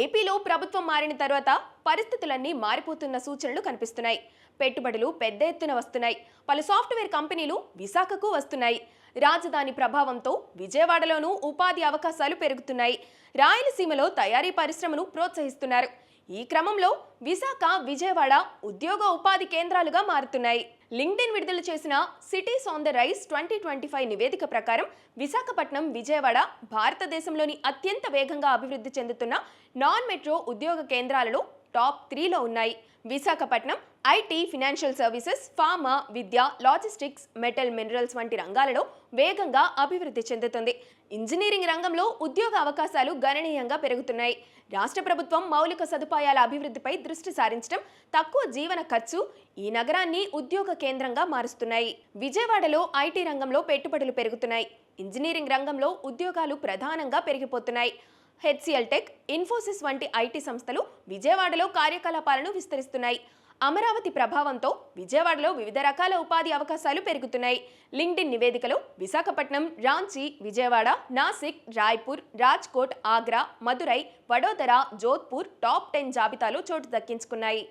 ఏపీలో ప్రభుత్వం మారిన తర్వాత పరిస్థితులన్నీ మారిపోతున్న సూచనలు కనిపిస్తున్నాయి. పెట్టుబడులు పెద్ద ఎత్తున వస్తున్నాయి. పలు సాఫ్ట్వేర్ కంపెనీలు విశాఖకు వస్తున్నాయి. రాజధాని ప్రభావంతో విజయవాడలోనూ ఉపాధి అవకాశాలు పెరుగుతున్నాయి. రాయలసీమలో తయారీ పరిశ్రమను ప్రోత్సహిస్తున్నారు. ఈ క్రమంలో విశాఖ, విజయవాడ ఉద్యోగ ఉపాధి కేంద్రాలుగా మారుతున్నాయి. లింక్డ్ఇన్ విడుదల చేసిన సిటీస్ ఆన్ ద రైస్ 2025 నివేదిక ప్రకారం విశాఖపట్నం, విజయవాడ భారతదేశంలోని అత్యంత వేగంగా అభివృద్ధి చెందుతున్న నాన్ మెట్రో ఉద్యోగ కేంద్రాలలో టాప్ 3లో ఉన్నాయి. Visakhapatnam IT, financial services, pharma, Vidya, logistics, metal, minerals వంటి రంగాలలో వేగంగా అభివృద్ధి చెందుతుంది. ఇంజనీరింగ్ రంగంలో ఉద్యోగ అవకాశాలు గణనీయంగా పెరుగుతున్నాయి. రాష్ట్ర ప్రభుత్వం మౌలిక సదుపాయాల అభివృద్ధిపై దృష్టి సారించడం, తక్కువ జీవన ఖర్చు ఈ నగరాన్ని ఉద్యోగ కేంద్రంగా మారుస్తున్నాయి. విజయవాడలో ఐటీ రంగంలో పెట్టుబడులు పెరుగుతున్నాయి. ఇంజనీరింగ్ రంగంలో ఉద్యోగాలు ప్రధానంగా పెరిగిపోతున్నాయి. హెచ్సిఎల్ టెక్, ఇన్ఫోసిస్ వంటి ఐటీ సంస్థలు విజయవాడలో కార్యకలాపాలను విస్తరిస్తున్నాయి. అమరావతి ప్రభావంతో విజయవాడలో వివిధ రకాల ఉపాధి అవకాశాలు పెరుగుతున్నాయి. లింక్డ్ఇన్ నివేదికలో విశాఖపట్నం, రాంచీ, విజయవాడ, నాసిక్, రాయ్పూర్, రాజ్కోట్, ఆగ్రా, మదురై, వడోదర, జోధ్పూర్ టాప్ 10 జాబితాలో చోటు దక్కించుకున్నాయి.